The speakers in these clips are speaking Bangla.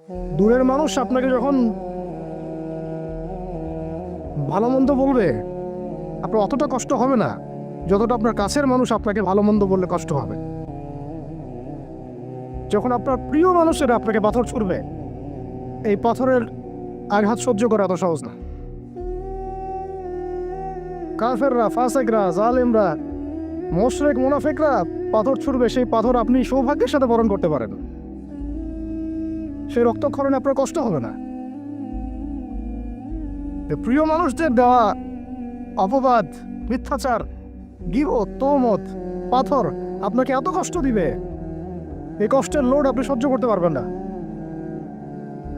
দূরের মানুষ আপনাকে যখন ভালো মন্দ বলবে আপনার অতটা কষ্ট হবে না যতটা আপনার কাছের মানুষ আপনাকে ভালো মন্দ বললে কষ্ট হবে। যখন আপনার প্রিয় মানুষেরা আপনাকে পাথর ছুড়বে, এই পাথরের আঘাত সহ্য করা এত সহজ না। কাফেররা, ফাসেকরা, জালেমরা, মুশরিক, মুনাফিকরা পাথর ছুড়বে, সেই পাথর আপনি সৌভাগ্যের সাথে বরণ করতে পারেন, সেই রক্তক্ষরণে আপনার কষ্ট হবে না। প্রিয় মানুষদের দেওয়া অপবাদ, মিথ্যাচার, গীবত, তহমত, পাথর আপনাকে এত কষ্ট দিবে, এই কষ্টের লোড আপনি সহ্য করতে পারবেন না।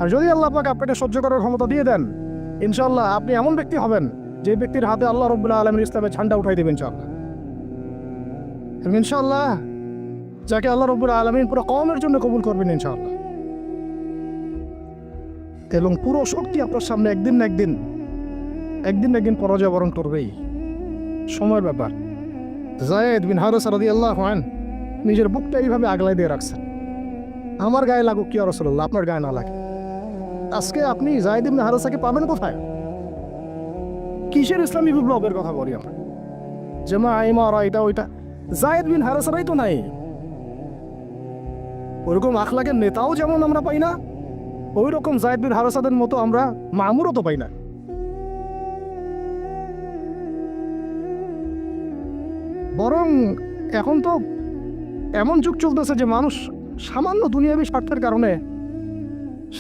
আর যদি আল্লাহ পাক আপনাকে সহ্য করার ক্ষমতা দিয়ে দেন, ইনশাআল্লাহ আপনি এমন ব্যক্তি হবেন যে ব্যক্তির হাতে আল্লাহ রাব্বুল আলামিন ইসলামের ঝান্ডা উঠাই দেবেন ইনশাআল্লাহ। এবং ইনশাআল্লাহ যাকে আল্লাহ রাব্বুল আলামিন পুরো কওমের জন্য কবুল করবেন ইনশাআল্লাহ। এবং পুরো শক্তি আপনার সামনে একদিন না একদিন পরাজয় বরণ করবেই, সময়ের ব্যাপার। যায়েদ বিন হারেসা রাদিয়াল্লাহু আনহু নিজের বুকটা এইভাবে আগলায় দিয়ে রাখছেন, আমার গায়ে লাগুক কি রাসূলুল্লাহ, আপনার গায়ে না লাগে। আজকে আপনি যায়েদ বিন হারেসাকে পাবেন কোথায়? কিসের ইসলামী বিপ্লবের কথা বলি আমরা? জামা ইমারা এটা ওইটা, যায়েদ বিন হারেসারাই তো নাই। ওরকম আখলাকের নেতাও যেমন আমরা পাই না, ওই রকম যায়েদ বিন হারেসাদের মতো আমরা মামুরও তো পাই না। বরং এখন তো এমন যুগ চলতেছে যে মানুষ সামান্য দুনিয়াবী স্বার্থের কারণে,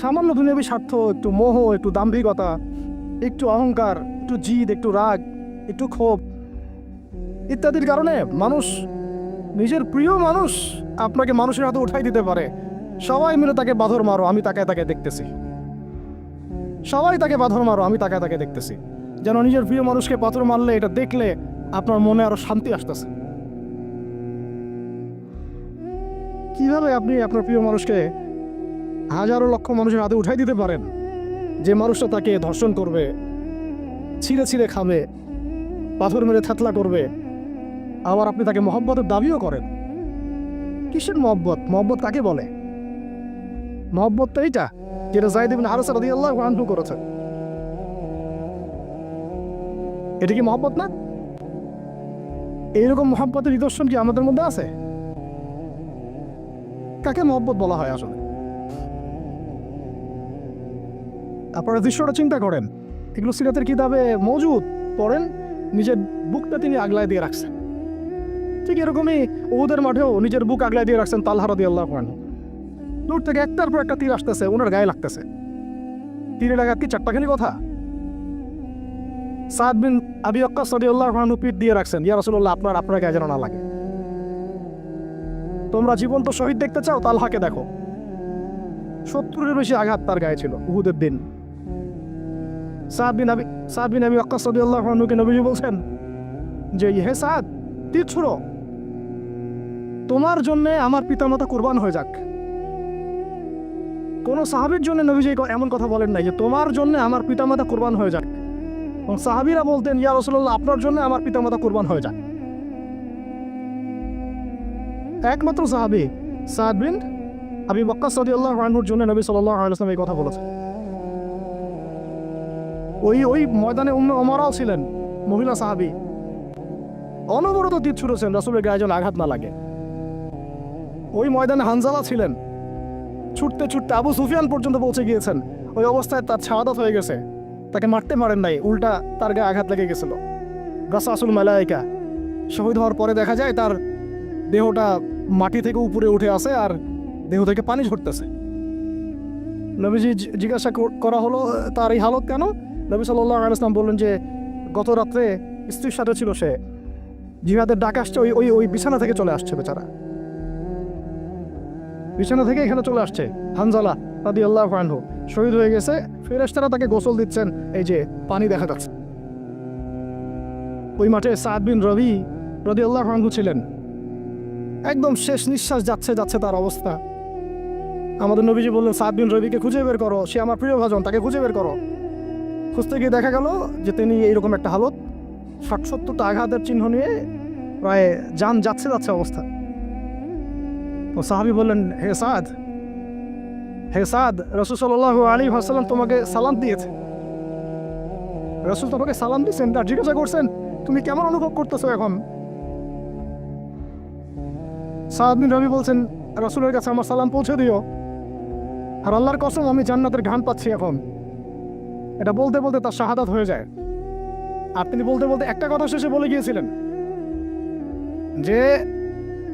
সামান্য দুনিয়াবী স্বার্থ, একটু মোহ, একটু দাম্ভিকতা, একটু অহংকার, একটু জিদ, একটু রাগ, একটু ক্ষোভ ইত্যাদির কারণে মানুষ, নিজের প্রিয় মানুষ আপনাকে মানুষের হাতে উঠাই দিতে পারে। সবাই মিলে তাকে বাঁধর মারো, আমি তাকে দেখতেছি। সবাই তাকে বাঁধর মারো, আমি তাকে দেখতেছি। যেন নিজের প্রিয় মানুষকে পাথর মারলে এটা দেখলে আপনার মনে আরো শান্তি আসতেছে। কিভাবে আপনি আপনার প্রিয় মানুষকে হাজারো লক্ষ মানুষের হাতে উঠাই দিতে পারেন, যে মানুষটা তাকে ধর্ষণ করবে, ছিঁড়ে খাবে, পাথর মেরে থাতলা করবে, আবার আপনি তাকে মহব্বতের দাবিও করেন? কিসের মহব্বত? মহব্বত কাকে বলে? মহব্বত তো এইটা যেটা যায়েদ বিন হারেসা রাদিয়াল্লাহু আনহু করেছে। এটা কি মহব্বত না? এইরকম মহব্বতের নিদর্শন কি আমাদের মধ্যে আছে? কাকে মহব্বত বলা হয় আসলে? আপনারা দৃশ্যটা চিন্তা করেন, এগুলো সিরাতের কিতাবে মজুদ, পড়েন, নিজের বুকটা তিনি আগলায় দিয়ে রাখছেন। ঠিক এরকমই উহুদের মাঠেও নিজের বুক আগলায় দিয়ে রাখছেন তালহা রাদিয়াল্লাহু আনহু। দূর থেকে একটার পর একটা তীর আসতেছে, ওনার গায়ে লাগতেছে। তীরে লাগা কি চারটাখানি কথা? সাদ বিন আবি ওয়াক্কাস রাদিয়াল্লাহু আনহু পিঠ দিয়ে রাখছেন, ইয়া রাসূলুল্লাহ আপনার গায়ে যেন না লাগে। তোমরা জীবন্ত শহীদ দেখতে চাও, তালহাকে দেখো। 70-এর বেশি আঘাত তার গায়ে ছিল উহুদের দিন। সাদ বিন আবি ওয়াক্কাস রাদিয়াল্লাহু আনহুকে নবীজি বলছেন যে, হে সাদ, তীর ছুঁড়ো, তোমার জন্য আমার পিতামাতা কুরবান হয়ে যাক। কোন সাহাবীর জন্য নবীজি এমন কথা বলেন নাই যে তোমার জন্য আমার পিতামাতা কুরবান হয়ে যাক। এবং সাহাবীরা বলতেন, ইয়া রাসূলুল্লাহ আপনার জন্য আমার পিতামাতা কুরবান হয়ে যাক। একমাত্র সাহাবী সাদ বিন আবি ওয়াক্কাস রাদিয়াল্লাহু আনহুর জন্য নবী সাল্লাল্লাহু আলাইহি ওয়াসাল্লাম এই কথা বলেছেন। ওই ময়দানে উম্মে ওমরাও ছিলেন, মহিলা সাহাবী, অনবরত তীর ছুঁড়েছেন রাসূলের গায়ে যেন আঘাত না লাগে। ওই ময়দানে হানজালা ছিলেন, ছুটতে আবু সুফিয়ান পর্যন্ত পৌঁছে গিয়েছেন। ওই অবস্থায় তার শাহাদাত হয়ে গেছে, তাকে মারতে পারেন নাই, উল্টা তার গায়ে আঘাত লেগে গেছিল। গাসাসুল মালায়েকা, শহীদ হওয়ার পরে দেখা যায় তার দেহটা মাটি থেকে উপরে উঠে আসে আর দেহ থেকে পানি ঝরতেছে। নবীজি জিজ্ঞাসা করা হলো তার এই হালত কেন? নবী সাল্লাল্লাহু আলাইহি ওয়াসাল্লাম বললেন যে গত রাত্রে স্ত্রীর সাথে ছিল, সে জিহাদের ডাক আসছে, ওই বিছানা থেকে চলে আসছে, বেচারা বিছানা থেকে এখানে চলে আসছে। হানজালা রাদিয়াল্লাহু আনহু শহীদ হয়ে গেছে, ফেরেশতারা তাকে গোসল দিচ্ছেন, এই যে পানি দেখা যাচ্ছে। ওই মাঠে সাদ বিন রবি রাদিয়াল্লাহু আনহু ছিলেন, একদম শেষ নিঃশ্বাস যাচ্ছে তার অবস্থা। আমাদের নবীজি বললেন, সাদ বিন রবিকে খুঁজে বের করো, সে আমার প্রিয় ভাজন, তাকে খুঁজে বের করো। খুঁজতে গিয়ে দেখা গেল যে তিনি এইরকম একটা হালত, 60-70টা আঘাতের চিহ্ন নিয়ে প্রায় যান যাচ্ছে অবস্থা। তো সাহাবী বললেন, হে সাদ, হে সাদ, রাসূল সাল্লাল্লাহু আলাইহি ওয়াসাল্লাম তোমাকে সালাম দিয়েছে। রাসূল তোমাকে সালাম দিয়েছেন, আর জিজ্ঞাসা করছেন তুমি কেমন অনুভব করতেছো এখন? সাদ বিন রবি বলছেন, রাসূলের কাছে আমার সালাম পৌঁছে দিও, আর আল্লাহর কসম আমি জান্নাতের ঘ্রাণ পাচ্ছি এখন। এটা বলতে বলতে তার শাহাদাত হয়ে যায়। আর তিনি বলতে বলতে একটা কথা শেষে বলে গিয়েছিলেন যে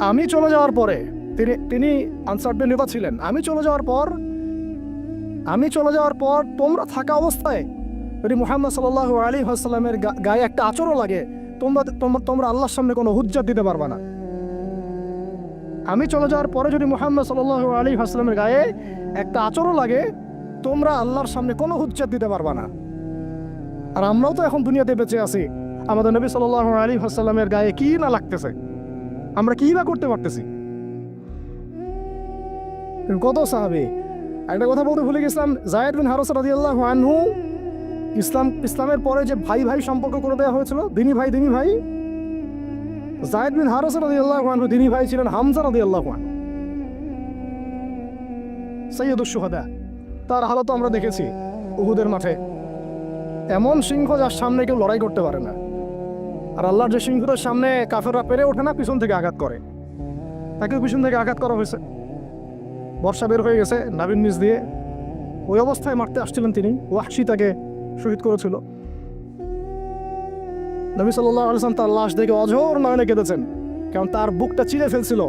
আমি চলে যাওয়ার পরে, তিনি আনসারদের নেতা ছিলেন, আমি চলে যাওয়ার পর তোমরা থাকা অবস্থায় যদি মুহাম্মদ সাল্লাল্লাহু আলাইহি ওয়াসাল্লামের গায়ে একটা আঁচড়ও লাগে, তোমরা আল্লাহর সামনে কোনো হুজ্জাত দিতে পারবে না। আমি চলে যাওয়ার পরে যদি মুহাম্মদ সাল্লাল্লাহু আলাইহি ওয়াসাল্লামের গায়ে একটা আঁচড়ও লাগে, তোমরা আল্লাহর সামনে কোনো হুজ্জাত দিতে পারবে না। আর আমরাও তো এখন দুনিয়াতে বেঁচে আছি, আমাদের নবী সাল্লাল্লাহু আলাইহি ওয়াসাল্লামের গায়ে কি না লাগতেছে, আমরা কি বা করতে পারতেছি। কত সাহাবী, একটা কথা বলতে ভুলে গেছিলাম, যায়েদ বিন হারেসা রাদিয়াল্লাহু আনহু, ইসলামের পরে যে ভাই ভাই সম্পর্ক করে দেওয়া হয়েছিল, দিনী ভাই, যায়েদ বিন হারেসা রাদিয়াল্লাহু আনহু দিনী ভাই ছিলেন হামজা রাদিয়াল্লাহু আনহু, সাইয়্যিদুশ শুহাদা। তার হালত আমরা দেখেছি উহুদের মাঠে। এমন সিংহ যার সামনে কেউ লড়াই করতে পারে না, আর আল্লাহর যে সিংহটার সামনে কাফেররা পেরে ওঠে না, পিছন থেকে আঘাত করে, তাকেও পিছন থেকে আঘাত করা হয়েছে। বর্ষা বের হয়ে গেছে নাবির নিচ দিয়ে, ওই অবস্থায় মারতে আসছিলেন তিনি, ওয়াহশী তাকে শহীদ করেছিল। নবী সাল্লাল্লাহু আলাইহি ওয়াসাল্লাম তার লাশ দেখে অঝোর নয়নে কেঁদেছেন, কারণ তার বুকটা চিরে ফেলছিল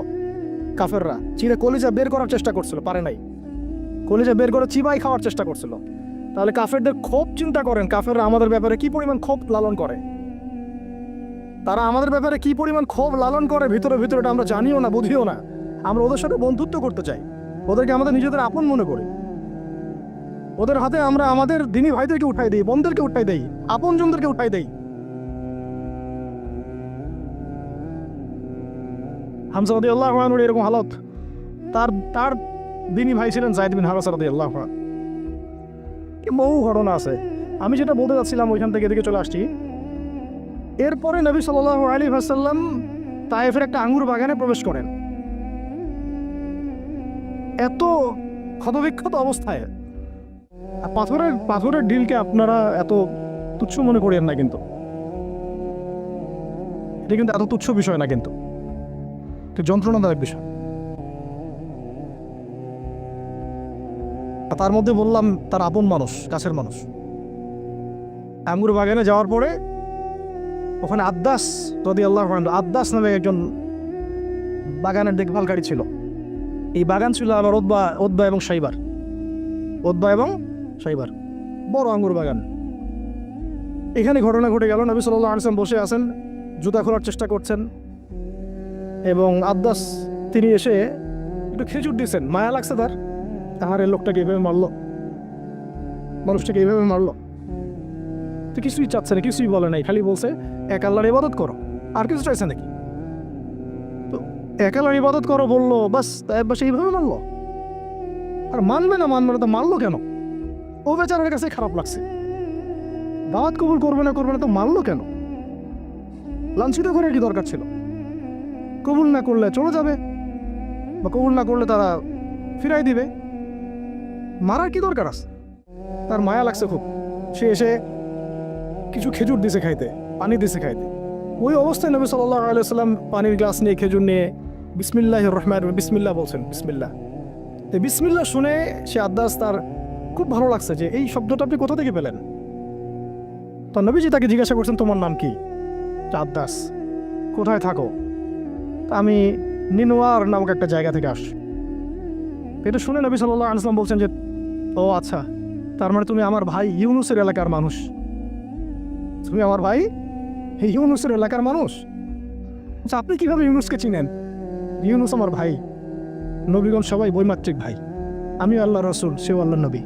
কাফেররা, চিরে কলিজা বের করার চেষ্টা করছিল, পারে নাই, কলিজা বের করে চিবাই খাওয়ার চেষ্টা করছিল। তাহলে কাফেরদের ক্ষোভ চিন্তা করেন, কাফেররা আমাদের ব্যাপারে কি পরিমাণ ক্ষোভ লালন করে, তারা আমাদের ব্যাপারে কি পরিমাণ ক্ষোভ লালন করে ভিতরে ভিতরে আমরা জানিও না, বুঝিও না। আমরা ওদের সাথে বন্ধুত্ব করতে চাই, ওদেরকে আমাদের নিজেদের আপন মনে করি, ওদের হাতে আমরা আমাদের দিনী ভাইদেরকে উঠাই দিই, বোনদেরকে উঠাই দেই, আপনজনদেরকে উঠাই দেই। হামজা রাদিয়াল্লাহু আনহুর এরকম হালত। তার দিনী ভাই ছিলেন যায়েদ বিন হারেসা রাদিয়াল্লাহু আনহু। বহু ঘটনা আছে, আমি যেটা বলতে যাচ্ছিলাম ওইখান থেকে এদিকে চলে আসছি। এরপরে নবী সাল্লাল্লাহু আলাইহি ওয়াসাল্লাম তায়েফের একটা আঙ্গুর বাগানে প্রবেশ করেন, এত ক্ষতবিক্ষত অবস্থায়। পাথরের ঢিলকে আপনারা এত তুচ্ছ মনে করেন না, কিন্তু এটা কিন্তু এত তুচ্ছ বিষয় না, কিন্তু যন্ত্রণাদায়ক বিষয়। তার মধ্যে বললাম তার আপন মানুষ, কাছের মানুষ। আঙ্গুর বাগানে যাওয়ার পরে ওখানে আদ্দাস রাদিয়াল্লাহু আনহু, আদ্দাস নামে একজন বাগানের দেখভালকারী ছিল। এই বাগান ছিল আমার ওতবা এবং সাইবার, বড় আঙ্গুর বাগান। এখানে ঘটনা ঘটে গেল, নবী সাল্লাল্লাহু আলাইহি ওয়াসাল্লাম বসে আছেন, জুতা খোলার চেষ্টা করছেন, এবং আদ্দাস তিনি এসে একটু খেজুর দিয়েছেন। মায়া লাগছে তার এই লোকটাকে এইভাবে মারলো, মানুষটাকে এইভাবে মারলো। তো কিছুই চাচ্ছে না, কিছুই বলে নাই, খালি বলছে এক আল্লাহর ইবাদত করো, আর কিছু চাইছে নাকি? তো এক আল্লাহর ইবাদত করো বললো, বাস এইভাবে মারলো। আর মানবে না তো মারলো কেন? ও বেচারের কাছে খারাপ লাগছে, দাওয়াত কবুল করবে না তো মারলো কেন? লাঞ্ছিত করে কি দরকার ছিল? কবুল না করলে চলে যাবে, বা কবুল না করলে তারা ফিরাই দিবে, মারার কি দরকার আছে? তার মায়া লাগছে খুব, সে এসে কিছু খেজুর দিছে খাইতে, পানি দিছে খাইতে। ওই অবস্থায় নবী সাল্লাল্লাহু আলাইহি ওয়াসাল্লাম পানির গ্লাস নিয়ে, খেজুর নিয়ে বিসমিল্লাহির রহমানির রহিম, বিসমিল্লাহ বলছেন, বিসমিল্লাহ। তো বিসমিল্লাহ শুনে সে আদ্দাস, তার খুব ভালো লাগছে যে এই শব্দটা আপনি কোথা থেকে পেলেন। তো নবীজি তাকে জিজ্ঞাসা করছেন তোমার নাম কি? আদ্দাস। কোথায় থাকো? আমি নিনোয়ার নামক একটা জায়গা থেকে আসি। এটা শুনে নবী সাল্লাল্লাহু আলাইহি ওয়াসাল্লাম বলছেন যে ও আচ্ছা, তার মানে তুমি আমার ভাই ইউনুসের এলাকার মানুষ, তুমি আমার ভাই ইউনুসের এলাকার মানুষ। আচ্ছা, আপনি কিভাবে ইউনুসকে চিনেন? ইউনুস আমার ভাই, নবীগণ সবাই বৈমাত্রিক ভাই, আমি আল্লাহ রসুল, সেও আল্লাহ নবী।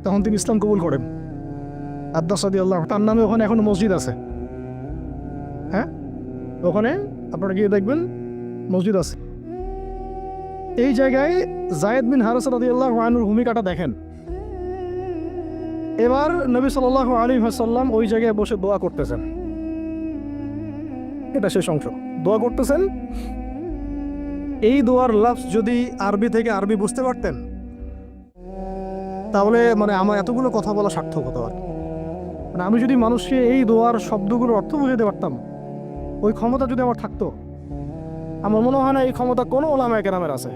তখন তিনি ইসলাম কবুল করেন। আদ্দাস রাদিয়াল্লাহু, তার নামে ওখানে এখনো মসজিদ আছে। হ্যাঁ, ওখানে আপনারা গিয়ে দেখবেন মসজিদ আছে। এই জায়গায় যায়েদ বিন হারেসা রাদিয়াল্লাহু আনহুর ভূমিকাটা দেখেন। এবার নবী সাল্লাল্লাহু আলাইহি ওয়াসাল্লাম ওই জায়গায় বসে দোয়া করতেছেন, এটা শেষ অংশ। দোয়া করতেছেন, এই দোয়ার লফজ যদি আরবি থেকে আরবি বুঝতে পারতেন, তাহলে মানে আমার এতগুলো কথা বলা সার্থক হতো আর কি। মানে আমি যদি মানুষকে এই দোয়ার শব্দগুলোর অর্থ বুঝাতে পারতাম, ওই ক্ষমতা যদি আমার থাকতো, আমার মনে হয় না এই ক্ষমতা কোনো ওলামায়ে কেরামের আছে।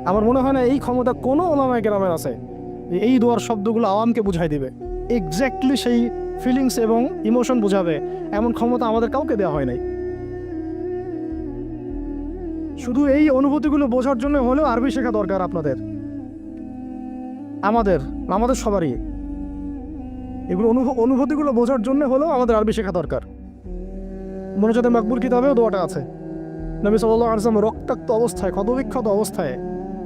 আমার মনে হয় না এই ক্ষমতা কোনো ওলামায়ে কেরামের আছে যে এই দোয়ার শব্দগুলো আওয়ামকে বুঝাই দিবে, এক্স্যাক্টলি সেই ফিলিংস এবং ইমোশন বোঝাবে, এমন ক্ষমতা আমাদের কাউকে দেওয়া হয় নাই। শুধু এই অনুভূতিগুলো বোঝার জন্য হলেও আরবি শেখা দরকার আপনাদের, আমাদের সবারই। এগুলো অনুভূতিগুলো বোঝার জন্য হলেও আমাদের আরবি শেখা দরকার। মোনাজাতে মাকবুল কিতাবেও দোয়াটা আছে। নবী সাল্লাল্লাহু আলাইহি ওয়াসাল্লাম রক্তাক্ত অবস্থায়, ক্ষতবিক্ষত অবস্থায়,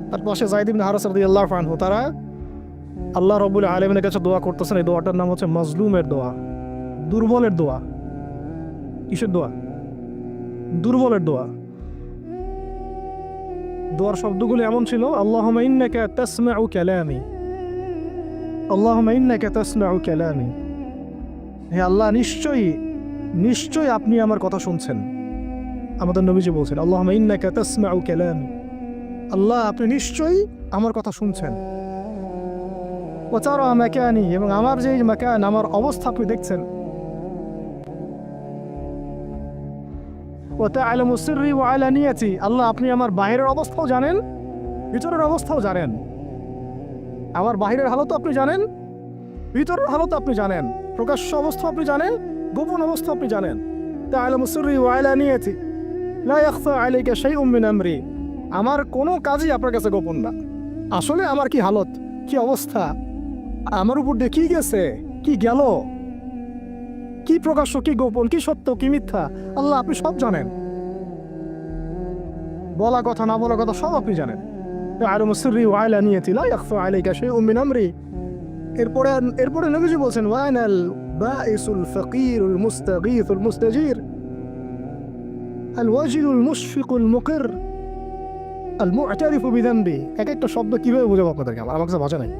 তার পাশে যায়েদ ইবনে হারেসা রাদিয়াল্লাহু আনহু, তারা আল্লাহ রাব্বুল আলামিনের কাছে দোয়া করতেছেন। এই দোয়াটার নাম হচ্ছে মাজলুমের দোয়া, দুর্বলের দোয়া। কিসের দোয়া? দুর্বলের দোয়া। দোয়ার শব্দগুলো এমন ছিল, আল্লাহুম্মা ইন্নাকা তাসমাউ কালামি, আল্লাহুম্মা ইন্নাকা তাসমাউ কালামি, হে আল্লাহ নিশ্চয়ই আপনি আমার কথা শুনছেন। আমাদের নবীজি বলছেন আল্লাহুম্মা ইন্নাকা তাসমাউ কালামি, আল্লাহ আপনি নিশ্চয়ই আমার কথা শুনছেন। ওয়া তারা মাকানি, এবং আমার যে মাকান, আমার অবস্থা আপনি দেখছেন। ওয়া তা'লামু সিররি ওয়া আলানিয়াতি, আল্লাহ আপনি আমার বাহিরের অবস্থাও জানেন, ভিতরের অবস্থাও জানেন। আমার বাহিরের হালতও আপনি জানেন, ভিতরের হালতও আপনি জানেন, প্রকাশ্য অবস্থা আপনি জানেন, গোপন অবস্থা আপনি জানেন। তা'লামু সিররি ওয়া আলানিয়াতি লা ইয়াখফা আলাইকা শাইউম মিন আমরি, আমার কোনো কাজই আপনার কাছে গোপন না। আসলে আমার কি হালত, কি অবস্থা, আমার উপর দিয়ে কি গেছে, কি গেল, কি প্রকাশ্য, কি গোপন, কি সত্য, কি মিথ্যা, আল্লাহ আপনি সব জানেন। বলা কথা না বলা কথা সব আপনি জানেন। তা'লামু সিররি ওয়া আলানিয়াতি লা ইয়াখফা আলাইকা শাইউম মিন আমরি। এরপরে নবীজি বলছেন ওয়া আনাল বাইসুল ফাকিরুল মুস্তাগীথুল মুস্তাজির আল ওয়াজিলুল মুশফিকুল মুকির আল মু'তারিফু বিযানবি। এক একটা শব্দ কিভাবে বোঝাবো আপনাদেরকে, আমার কাছে ভাষা নাই।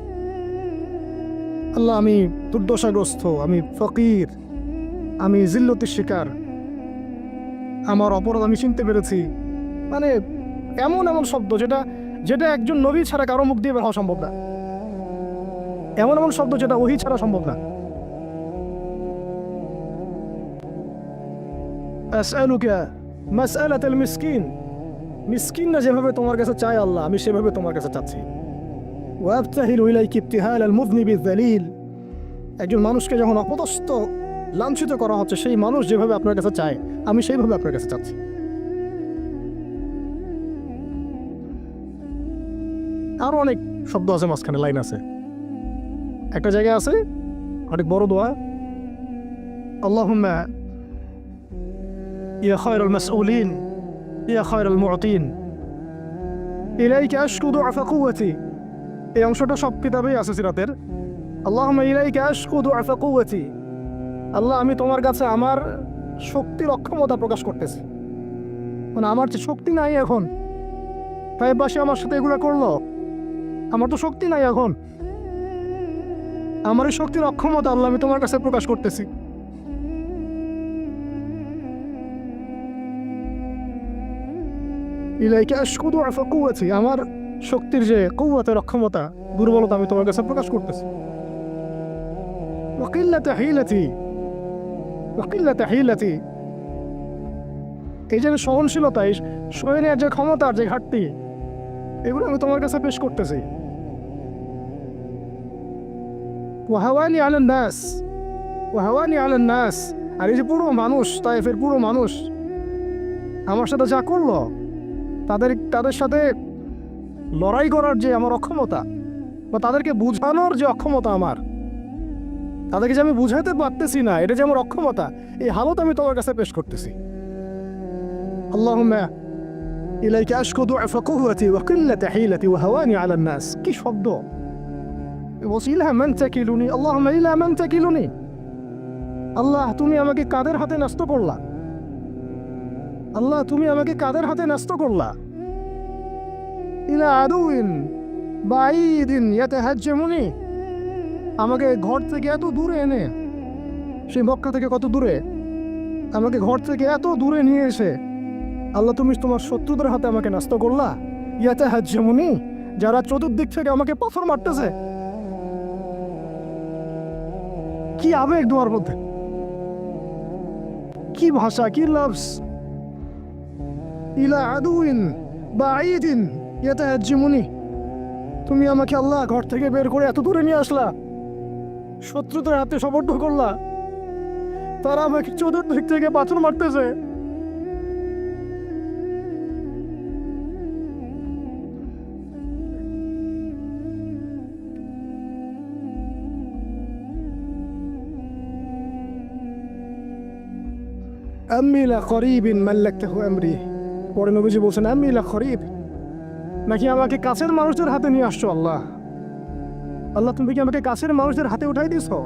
আল্লাহ আমি দুর্দশাগ্রস্ত, আমি ফকির, আমি জিল্লতির শিকার, আমার অপরাধ আমি চিনতে পেরেছি। মানে এমন এমন শব্দ যেটা একজন নবী ছাড়া কারো মুখ দিয়ে বের হওয়া সম্ভব না। এমন এমন শব্দ যেটা ওহী ছাড়া সম্ভব না। আসআলুকা মাসআলাতাল মিসকিন, মিসকিনরা যেভাবে তোমার কাছে চায় আল্লাহ, আমি সেভাবে তোমার কাছে চাচ্ছি। ওয়া আবতাহিলু ইলাইকা ইবতিহালাল মুযনিবিয যালিল, একজন মানুষকে যখন অপদস্থ, লাঞ্ছিত করা হচ্ছে, সেই মানুষ যেভাবে আপনার কাছে চায়, আমি সেইভাবে আপনার কাছে চাচ্ছি। আরো অনেক শব্দ আছে, মাঝখানে লাইন আছে। একটা জায়গায় আছে অনেক বড় দোয়া, আল্লাহুম্মা ইয়া খায়রুল মাসউলিন ইয়া খায়রুল মু'তিন ইলাইকা আশকু দুআফা কুওয়াতি। এই অংশটা সব কিতাবেই আছে সিরাতের। আল্লাহুম্মা ইলাইকা আশকু দুআফা কুওয়াতি, আল্লাহ আমি তোমার কাছে আমার শক্তির অক্ষমতা প্রকাশ করতেছি। মানে আমার যে শক্তি নাই এখন, তাই বাসে আমার সাথে এগুলো করলো, আমার তো শক্তি নাই এখন, আমার এই শক্তির অক্ষমতা আল্লাহ আমি তোমার কাছে প্রকাশ করতেছি। ইলাইকা আশকু দুআফা কুওয়াতি, আমার শক্তির যে কুওয়াতের অক্ষমতা, দুর্বলতা আমি তোমার কাছে প্রকাশ করতেছি। ওয়া কিল্লাতা হিলাতি, ওয়া কিল্লাতা হিলাতি, এই যে সহনশীলতা, এই সহনের যে ক্ষমতার যে ঘাটতি, এগুলো আমি তোমার কাছে পেশ করতেছি। ওয়া হাওয়ানি আলান নাস, ওয়া হাওয়ানি আলান নাস, আর এই যে পুরো মানুষ, তায়েফের পুরো মানুষ আমার সাথে যা করলো, তাদের সাথে লড়াই করার যে আমার অক্ষমতা, বা তাদেরকে বুঝানোর যে অক্ষমতা আমার, তাদেরকে যে আমি বুঝাতে পারতেছি না, এটা যে আমার অক্ষমতা, এই হালত আমি তোমার কাছে পেশ করতেছি। আল্লাহুম্মা ইলাইকা আশকু দুআফা কুওয়াতি ওয়া কিল্লাতা হিলাতি ওয়া হাওয়ানি আলান নাস। কি শব্দ! বলছি ইলা মান তাকিলুনি, আল্লাহুম্মা ইলা মান তাকিলুনি, আল্লাহ তুমি আমাকে কাদের হাতে ন্যস্ত করলা, আল্লাহ তুমি আমাকে কাদের হাতে ন্যস্ত করলা। ইলা আদুইন বাঈদিন ইয়াতাহাজ্জামুনি, আমাকে ঘর থেকে এত দূরে এনে, সেই মক্কা থেকে কত দূরে, আমাকে ঘর থেকে এত দূরে নিয়ে এসে আল্লাহ তুমি তোমার শত্রুদের হাতে আমাকে ন্যস্ত করলা। ইয়াতে হাজ্জামুনি, যারা চতুর্দিক থেকে আমাকে পাথর মারতেছে। কি আবেগ দোয়ার মধ্যে, কি ভাষা, কি লফজ। ইলা আদুইন বাঈদিন ইয়াতাহাজ্জামুনি, তুমি আমাকে আল্লাহ ঘর থেকে বের করে এত দূরে নিয়ে আসলা, শত্রুদের হাতে সমর্থ করলা, তারা আমাকে চতুর্দিক থেকে পাথর মারতেছে। আম্মি লা করিবিন মাল্লাকতাহু আমরি, পরে নবীজি বলছেন আম্মি লা করিব, নাকি আমাকে কাছের মানুষদের হাতে নিয়ে আসছো আল্লাহ। আল্লাহ তুমি কি আমাকে কাছের মানুষদের হাতে উঠাই দিছো?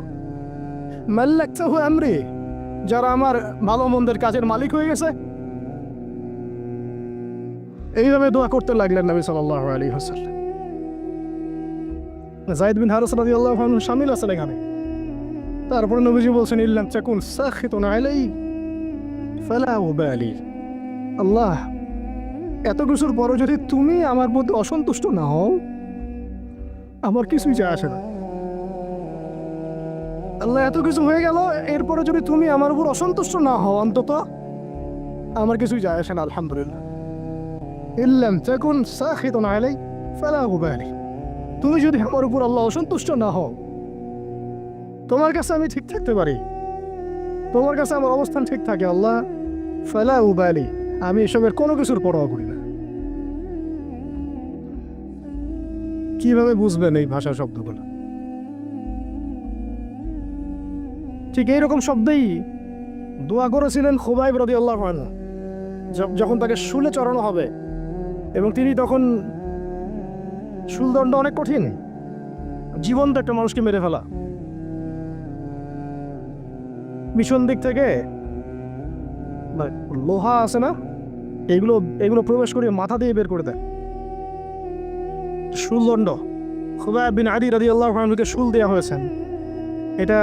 মাল্লাকতাহু আমরি, যারা আমার ভালো মন্দের কাজের মালিক হয়ে গেছে। এইভাবে দোয়া করতে লাগলেন নবী সাল্লাল্লাহু আলাইহি ওয়াসাল্লাম। যায়েদ বিন হারিস রাদিয়াল্লাহু আনহু শামিল আছেন এখানে। তারপরে নবীজি বলছেন ইল্লাম তাকুন সাখিতুন আলাই ফালা উবালি, আল্লাহ এত কিছুর পরও যদি তুমি আমার মধ্যে অসন্তুষ্ট না হও, আমার কিছুই যায় আসে না। আল্লাহ এত কিছু হয়ে গেল, এরপরে যদি তুমি আমার উপর অসন্তুষ্ট না হও, অন্তত আমার কিছুই যায় আসে না। আলহামদুলিল্লাহ। ইল্লাম তাকুন সাখিতুন আলাই ফালা উবালি, তুমি যদি আমার উপর আল্লাহ অসন্তুষ্ট না হও, তোমার কাছে আমি ঠিক থাকতে পারি, তোমার কাছে আমার অবস্থান ঠিক থাকে আল্লাহ, ফালা উবালি, আমি এসবের কোনো কিছুর পরোয়া করি না। কিভাবে বুঝবেন এই ভাষা শব্দগুলো? ঠিক এইরকম শব্দেই দোয়া করেছিলেন খুবাইব রাদিয়াল্লাহু আনহু যখন তাকে শুলে চড়ানো হবে, এবং তিনি তখন, শুলদণ্ড অনেক কঠিন, জীবন্ত একটা মানুষকে মেরে ফেলা, পিছন দিক থেকে লোহা আছে না, এগুলো প্রবেশ করে মাথা দিয়ে বের করে দেয়। শুলদণ্ড, খুবাইব বিন আদি রাদিয়াল্লাহু আনহুকে শুল দেওয়া হয়েছেন। এটা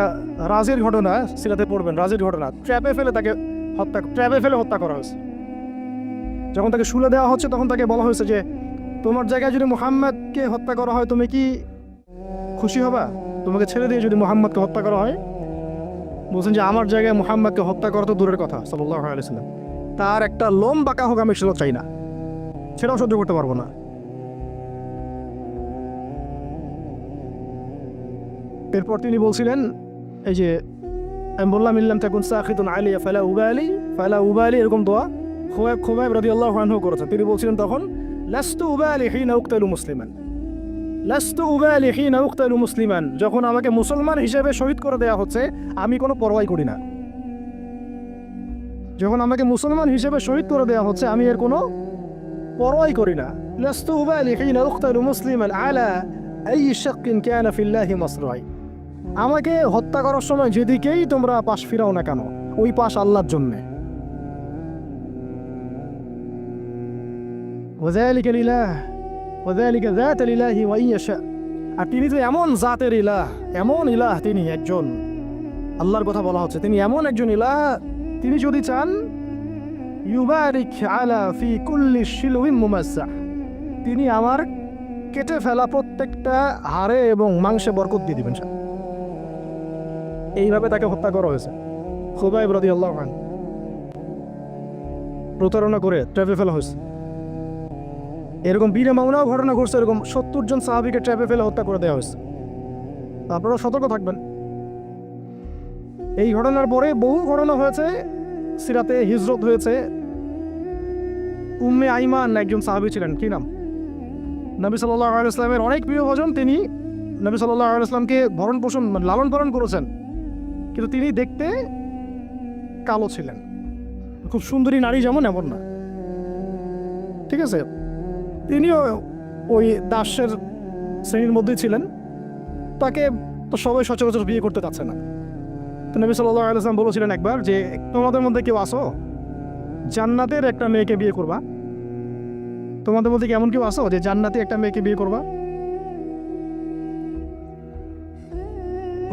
রাজের ঘটনা, সিরাতে পড়বেন, রাজের ঘটনা। ট্র্যাপে ফেলে হত্যা করা হয়েছে। যখন তাকে শুলে দেওয়া হচ্ছে, তখন তাকে বলা হয়েছে যে তোমার জায়গায় যদি মুহাম্মদকে হত্যা করা হয়, তুমি কি খুশি হবা? তোমাকে ছেড়ে দিয়ে যদি মুহাম্মদকে হত্যা করা হয়? বলছেন যে আমার জায়গায় মুহাম্মদকে হত্যা করা তো দূরের কথা, সাল্লাল্লাহু আলাইহি ওয়াসাল্লাম, তার একটা লোম বাঁকা হোক আমি সেটা চাই না, সেটাও সহ্য করতে পারবো না। এরপর তিনি বলছিলেন, এই যে আমি বললাম ইল্লাম তাকুন সাখিতুন আলাইয়া ফালা উবালি, এরকম দোয়া খুবাইব রাদিয়াল্লাহু আনহু করেছেন। তিনি বলছিলেন তখন, লাস্তু উবালি হিনা উকতালু মুসলিমান, লাস্তু উবালি হিনা উকতালু মুসলিমান, যখন আমাকে মুসলমান হিসেবে শহীদ করে দেওয়া হচ্ছে আমি কোনো পরোয়াই করি না। যখন আমাকে মুসলমান হিসেবে শহীদ করে দেওয়া হচ্ছে আমি এর কোনো পরোয়াই করি না। লাস্তু উবালি হিনা উকতালু মুসলিমান আলা আই শাক্কিন কানা ফিল্লাহি মাসরাই, আমাকে হত্যা করার সময় যেদিকেই তোমরা পাশ ফিরাও না কেন, ওই পাশ আল্লাহর জন্যে। ওয়াযালিকা লিল্লাহ ওয়াযালিকা যাত লিল্লাহি ওয়া ইয়াশা, আর তিনি তো এমন জাতের ইলাহ, এমন ইলাহ, তিনি একজন, আল্লাহর কথা বলা হচ্ছে, তিনি এমন একজন ইলাহ, তিনি যদি চান ইউবারিক আলা ফি কুল্লি শিলউইন মুমাজ্জাহ, তিনি আমার কেটে ফেলা প্রত্যেকটা হাড়ে এবং মাংসে বরকত দিয়ে দিবেন। এইভাবে তাকে হত্যা করা হয়েছে। খুবাইব রাদিয়াল্লাহু আনহু প্রতারণা করে ট্র্যাপে ফেলা হয়েছে। এরকম বীরে মামুনাও ঘটনা ঘটছে, এরকম 70 জন সাহাবীকে ট্র্যাপে ফেলে হত্যা করে দেওয়া হয়েছে। আপনারা সতর্ক থাকবেন। এই ঘটনার পরে বহু ঘটনা হয়েছে, সিরাতে হিজরত হয়েছে। উম্মে আইমান একজন সাহাবী ছিলেন, কি নাম, নবী সাল্লাল্লাহু আলাইহি ওয়াসাল্লামের অনেক প্রিয় ভজন। তিনি নবী সাল্লাল্লাহু আলাইহি ওয়াসাল্লামকে ভরণ পোষণ, লালন পালন করেছেন, কিন্তু তিনি দেখতে কালো ছিলেন। খুব সুন্দরী নারী যেমন, এমন না, ঠিক আছে। তিনিও ওই দাসের শ্রেণীর মধ্যেই ছিলেন। তাকে তো সবাই সচরাচর বিয়ে করতে চাচ্ছে না। তো নবী সাল্লাল্লাহু আলাইহি ওয়াসাল্লাম বলেছিলেন একবার যে তোমাদের মধ্যে কেউ আসো জান্নাতের একটা মেয়েকে বিয়ে করবা? তোমাদের মধ্যে কি এমন কেউ আসো যে জান্নাতে একটা মেয়েকে বিয়ে করবা?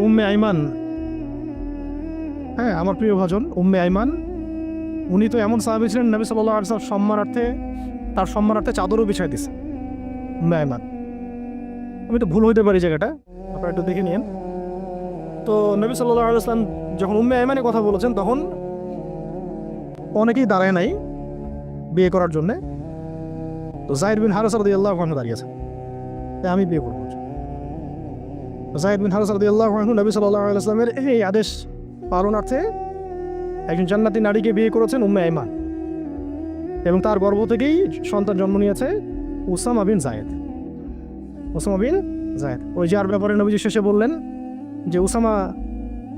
উম্মে আইমান, হ্যাঁ আমার প্রিয় ভজন, উম্মে আইমান উনি তো এমন সাহাবী ছিলেন, নবী সাল্লাল্লাহু আলাইহি ওয়াসাল্লাম সম্মানার্থে, তার সম্মানার্থে চাদরও বিছাই দিছে উম্মে আইমান। আমি তো ভুল হইতে পারি জায়গাটা, আপনারা একটু দেখে নিন। তো নবী সাল্লাল্লাহু আলাইহি ওয়াসাল্লাম যখন উম্মে আইমানের কথা বলেছেন, তখন অনেকেই দাঁড়ায় নাই বিয়ে করার জন্যে। তো যায়েদ বিন হারেসা রাদিয়াল্লাহু আনহু দাঁড়িয়েছে, তাই আমি বিয়ে করবো। যায়েদ বিন হারেসা রাদিয়াল্লাহু আনহু নবী সাল্লাল্লাহু আলাইহি ওয়াসাল্লামের এই আদেশ পালনার্থে একজন জান্নাতি নারীকে বিয়ে করেছেন উম্মে আইমান, এবং তার গর্ভ থেকেই সন্তান জন্ম নিয়েছে উসামা বিন যায়েদ। উসামা বিন যায়েদ, ওই যার ব্যাপারে নবীজি শেষে বললেন যে উসামা,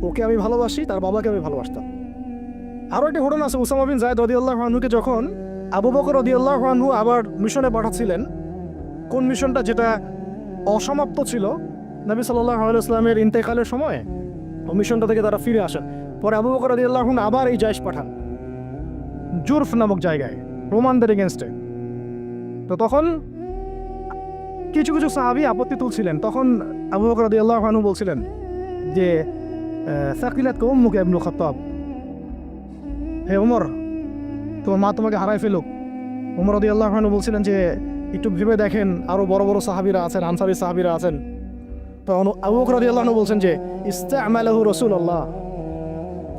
ওকে আমি ভালোবাসি, তার বাবাকে আমি ভালোবাসতাম। আরও একটা ঘটনা আছে, উসামা বিন যায়েদ রাদিয়াল্লাহু আনহুকে যখন আবু বকর রাদিয়াল্লাহু আনহু আবার মিশনে পাঠাচ্ছিলেন, কোন মিশনটা যেটা অসমাপ্ত ছিল, নবী সাল্লাল্লাহু আলাইহি ওয়াসাল্লামের ইন্তেকালের সময় ওই মিশনটা থেকে তারা ফিরে আসেন। পরে আবু বকর রাদিয়াল্লাহু আনহু আবার এই জায়েশ পাঠান জুরফ নামক জায়গায়, রোমানদের এগেনস্টে। তো তখন কিছু কিছু সাহাবী আপত্তি তুলছিলেন। তখন আবু বকর রাদিয়াল্লাহু আনহু বলছিলেন যে সাকিলাতকা উম্মুকা ইবনুল খাত্তাব, হে ওমর, তোমার মা তোমাকে হারায় ফেলুক। ওমর রাদিয়াল্লাহু আনহু বলছিলেন যে একটু ভেবে দেখেন, আরও বড় বড় সাহাবীরা আছেন, আনসারী সাহাবীরা আছেন। তখন আবু বকর রাদিয়াল্লাহু আনহু বলছেন যে ইস্তা'মালাহু রাসূলুল্লাহ,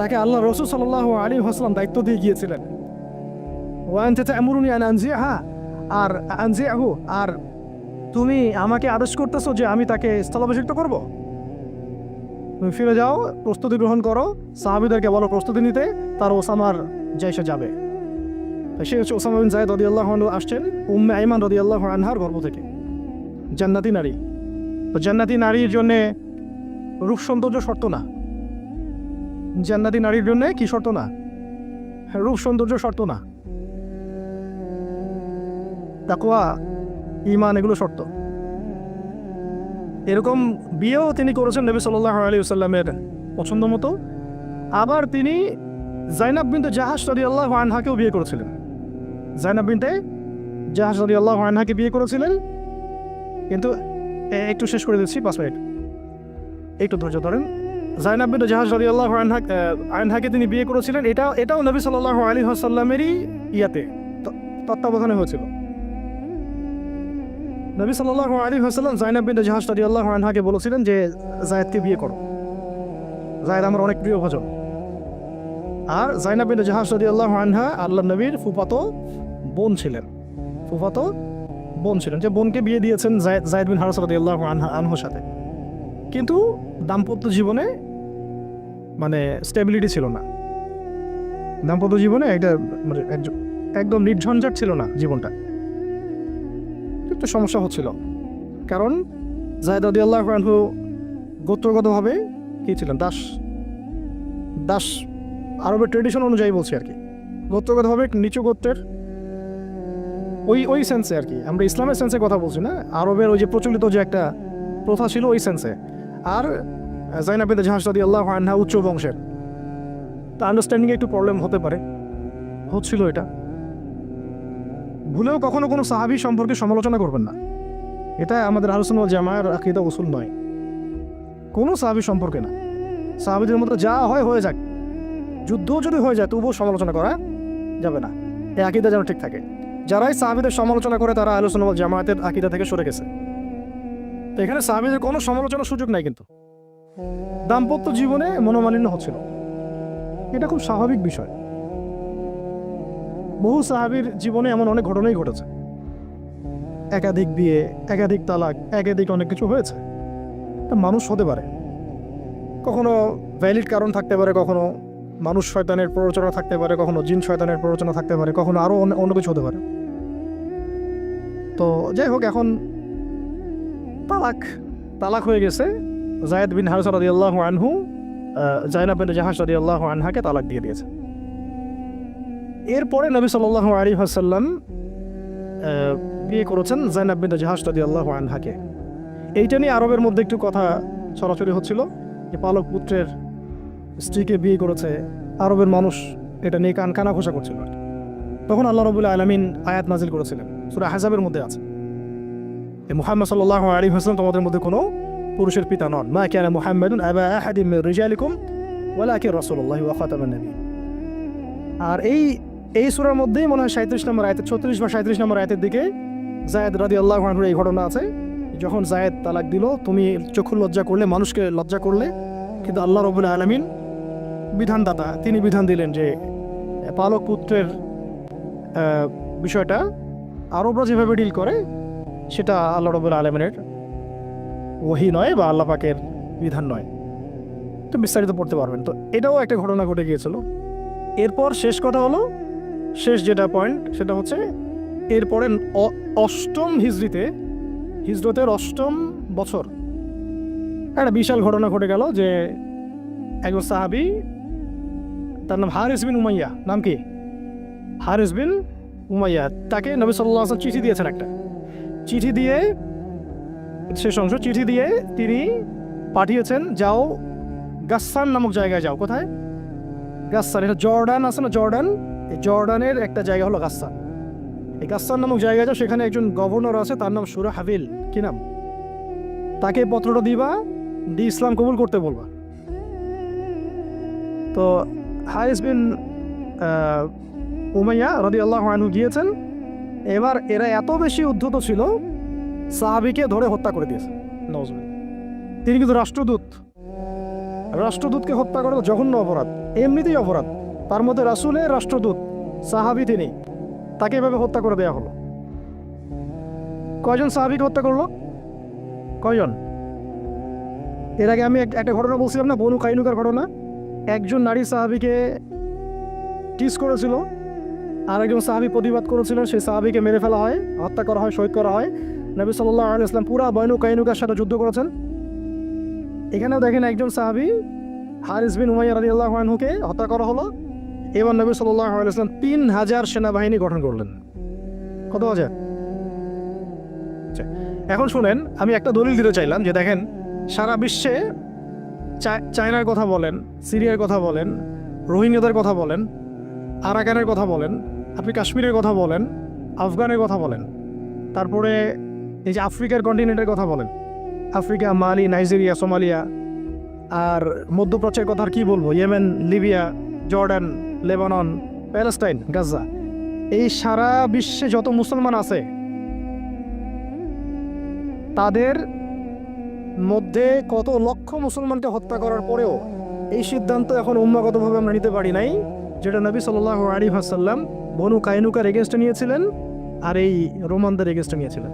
তাকে আল্লাহ রাসূল সাল্লাল্লাহু আলাইহি ওয়াসাল্লাম দায়িত্ব দিয়ে গিয়েছিলেন। ওয়া আনতা তা'মুরুনি আন আনজিহা, আর আনজিহু, আর তুমি আমাকে আদেশ করতেছো যে আমি তাকে স্থলাভিষিক্ত করব। তুমি ফিরে যাও, প্রস্তুতি গ্রহণ করো, সাহাবীদেরকে বলো প্রস্তুতি নিতে, তার ওসামার জায়সে যাবে। সে হচ্ছে ওসামা বিন যায়েদ রাদিয়াল্লাহু আনহু, আসছেন উম্মে আইমান রাদিয়াল্লাহু আনহার গর্ভ থেকে, জান্নাতি নারী। তো জান্নাতি নারীর জন্যে রূপ সৌন্দর্য শর্ত না, জান্নাতি নারীর জন্যে কি শর্ত না? রূপ সৌন্দর্য শর্ত না, তাকওয়া, ঈমান, এগুলো শর্ত। এরকম বিয়েও তিনি করেছেন নবী সাল্লাল্লাহু আলাইহি ওয়াসাল্লামের পছন্দ মতো। আবার তিনি যায়নাব বিনতে জাহাশ রাদিয়াল্লাহু আনহাকেও বিয়ে করেছিলেন। যায়নাব বিনতে জাহাশ রাদিয়াল্লাহু আনহাকে বিয়ে করেছিলেন। কিন্তু একটু শেষ করে দিচ্ছি, 5 মিনিট, একটু ধৈর্য ধরেন। যায়নাব বিনতে জাহাশ রাদিয়াল্লাহু আনহাকে তিনি বিয়ে করেছিলেন। এটাও নবী সাল্লাল্লাহু আলাইহি ওয়াসাল্লামেরই তত্ত্বাবধানে হয়েছিল। নবী সাল্লাল্লাহু আলাইহি ওয়াসাল্লাম যায়নাব বিনতে জাহাশ রাদিয়াল্লাহু আনহাকে বলেছিলেন যে যায়েদকে বিয়ে করো, যায়েদ আমার অনেক প্রিয় ভজন। আর যায়নাব বিনতে জাহাশ রাদিয়াল্লাহু আনহা আল্লাহর নবীর ফুফাতো বোন ছিলেন, যে বোনকে বিয়ে দিয়েছেন যায়েদ বিন হারেসা রাদিয়াল্লাহু আনহুর সাথে। কিন্তু দাম্পত্য জীবনে মানে স্টেবিলিটি ছিল না, দাম্পত্য জীবনে একদম নির্ঝঞ্ঝাট ছিল না জীবনটা, একটু সমস্যা হচ্ছিল। কারণ যায়েদ রাদিয়াল্লাহু আনহু গোত্রগতভাবে কি ছিলেন? দাস, আরবের ট্রেডিশন অনুযায়ী বলছি আর কি, গোত্রগতভাবে নিচু গোত্রের, ওই সেন্সে আর কি, আমরা ইসলামের সেন্সে কথা বলছি না, আরবের ওই যে প্রচলিত যে একটা প্রথা ছিল ওই সেন্সে। আর যায়নাব বিনতে জাহাশ রাদিয়াল্লাহু আনহা উচ্চ বংশের, তা আন্ডারস্ট্যান্ডিংয়ে একটু প্রবলেম হতে পারে, হচ্ছিল এটা। ভুলেও কখনো কোনো সাহাবী সম্পর্কে সমালোচনা করবেন না, এটা আমাদের আহলে সুন্নাত ওয়াল জামায়ার আকীদা উসুল নয়। কোনো সাহাবী সম্পর্কে না, সাহাবীদের মধ্যে যা হয় হয়ে যাক, যুদ্ধ যদি হয়ে যায় তবুও সমালোচনা করা যাবে না, এই আকীদা যেন ঠিক থাকে। যারাই সাহাবীদের সমালোচনা করে তারা আহলে সুন্নাত ওয়াল জামায়াতের আকীদা থেকে সরে গেছে। তো এখানে সাহাবীদের কোনো সমালোচনার সুযোগ নাই। কিন্তু দাম্পত্য জীবনে মনোমালিন্য হচ্ছিল, এটা খুব স্বাভাবিক বিষয়। বহু সাহাবীর জীবনে এমন অনেক ঘটনাই ঘটেছে, একাধিক বিয়ে, একাধিক তালাক, একাধিক অনেক কিছু হয়েছে। মানুষ হতে পারে, কখনো ভ্যালিড কারণ থাকতে পারে, কখনো মানুষ শয়তানের প্ররোচনা থাকতে পারে, কখনো জিন শয়তানের প্ররোচনা থাকতে পারে, কখনো আরও অন্য কিছু হতে পারে। তো যাই হোক, এখন তালাক হয়ে গেছে। যায়েদ বিন হারেসা রাদিয়াল্লাহু আনহু যায়নাব বিনতে জাহাশ রাদিয়াল্লাহু আনহাকে তালাক দিয়ে দিয়েছে। এরপরে নবী সাল্লাল্লাহু আলাইহি ওয়াসাল্লাম বিয়ে করেছেন যায়নাব বিনতে জাহাশ রাদিয়াল্লাহু আনহাকে। এইটা নিয়ে আরবের মধ্যে একটু কথা ছড়াছড়ি হচ্ছিল যে পালক পুত্রের স্ত্রীকে বিয়ে করেছে। আরবের মানুষ এটা নিয়ে কানাঘোষা করছিল। তখন আল্লাহ রাব্বুল আলামিন আয়াত নাজিল করেছিলেন, সূরা আহজাবের মধ্যে আছে, মুহাম্মদ সাল্লাল্লাহু আলাইহি ওয়াসাল্লাম তোমাদের মধ্যে কোনো পুরুষের পিতা নন। মা কানা মুহাম্মাদুন আবা আহাদিন মিন রিজালিকুম ওয়ালাকিন রাসূলুল্লাহি ওয়া খাতামান নবী। আর এই সূরার মধ্যেই মনে হয় 37 নম্বর আয়াতে 36 বা 37 নম্বর আয়াতের দিকে যায়েদ রাদিয়াল্লাহু আনহুর এই ঘটনা আছে। যখন যায়েদ তালাক দিল, তুমি চক্ষু লজ্জা করলে, মানুষকে লজ্জা করলে, কিন্তু আল্লাহ রাব্বুল আলামিন বিধানদাতা, তিনি বিধান দিলেন যে পালক পুত্রের বিষয়টা আরবরা যেভাবে ডিল করে সেটা আল্লাহ রাব্বুল আলামিনের ওহী নয় বা আল্লাহ পাকের বিধান নয়। তো বিস্তারিত পড়তে পারবেন। তো এটাও একটা ঘটনা ঘটে গিয়েছিল। এরপর শেষ কথা হলো, শেষ যেটা পয়েন্ট সেটা হচ্ছে এরপরে অষ্টম হিজরতের অষ্টম বছর একটা বিশাল ঘটনা ঘটে গেল যে একজন সাহাবী, তার নাম হারিস বিন উমাইয়া। নাম কি? হারিস বিন উমাইয়া। তাকে নবী সাল্লাল্লাহু আলাইহি ওয়াসাল্লাম চিঠি দিয়েছেন, একটা চিঠি দিয়ে, শেষ অংশ, চিঠি দিয়ে তিনি পাঠিয়েছেন, যাও গাসসান নামক জায়গায় যাও। কোথায়? গাসসান। এটা জর্ডান আছে না, জর্ডান, এই জর্ডানের একটা জায়গা হলো গাসসান। এই গাসসান নামক জায়গায় যাও, সেখানে একজন গভর্নর আছে, তার নাম সুরাহাবিল। কি নাম? তাকে পত্রটা দিবা, দিয়ে ইসলাম কবুল করতে বলবা। তো হারিস বিন উমাইয়া রাদিয়াল্লাহু আনহু গিয়েছেন। এবার এরা এত বেশি উদ্ধত ছিল, সাহাবীকে ধরে হত্যা করে দিয়েছে। নাউজুবিল্লাহ। তিনি কিন্তু রাষ্ট্রদূতকে হত্যা করা তো জঘন্য অপরাধ, এমনিতেই অপরাধ, তার মধ্যে রাসূলের রাষ্ট্রদূত সাহাবী, তিনি, তাকে এভাবে হত্যা করে দেওয়া হলো। কয়জন সাহাবীকে হত্যা করলো? কয়জন? এর আগে আমি একটা ঘটনা বলছিলাম না, বনু কাইনুকার ঘটনা। একজন নারী সাহাবীকে টিস করেছিল, আর একজন সাহাবী প্রতিবাদ করেছিলেন, সেই সাহাবীকে মেরে ফেলা হয়, হত্যা করা হয়, শহীদ করা হয়। নবী সাল্লাল্লাহু আলাইহি ওয়াসাল্লাম পুরা বনু কাইনুকার সাথে যুদ্ধ করেছেন। এখানেও দেখেন একজন সাহাবী হারিস বিন উমাইয়া রাদিয়াল্লাহু আনহুকে হত্যা করা হলো। এবার নবী সাল্লাল্লাহু আলাইহি ওয়াসাল্লাম 3000 সেনাবাহিনী গঠন করলেন। কত হাজার? এখন শুনেন, আমি একটা দলিল দিতে চাইলাম যে দেখেন, সারা বিশ্বে চায়নার কথা বলেন, সিরিয়ার কথা বলেন, রোহিঙ্গাদের কথা বলেন, আরাকানের কথা বলেন, আপনি কাশ্মীরের কথা বলেন, আফগানের কথা বলেন, তারপরে এই যে আফ্রিকার কন্টিনেন্টের কথা বলেন, আফ্রিকা, মালি, নাইজেরিয়া, সোমালিয়া, আর মধ্যপ্রাচ্যের কথা আর কি বলবো, Yemen, Libya, Jordan, Lebanon, Palestine, Gaza, এই সারা বিশ্বে যত মুসলমান আছে তাদের মধ্যে কত লক্ষ মুসলমানকে হত্যা করার পরেও এই সিদ্ধান্ত এখন উম্মাগতভাবে আমরা নিতে পারি নাই, যেটা নবী সাল্লাল্লাহু আলাইহি ওয়াসাল্লাম বনু কাইনুকার এগেনস্টে নিয়েছিলেন আর এই রোমানদের এগেনস্টে নিয়েছিলেন।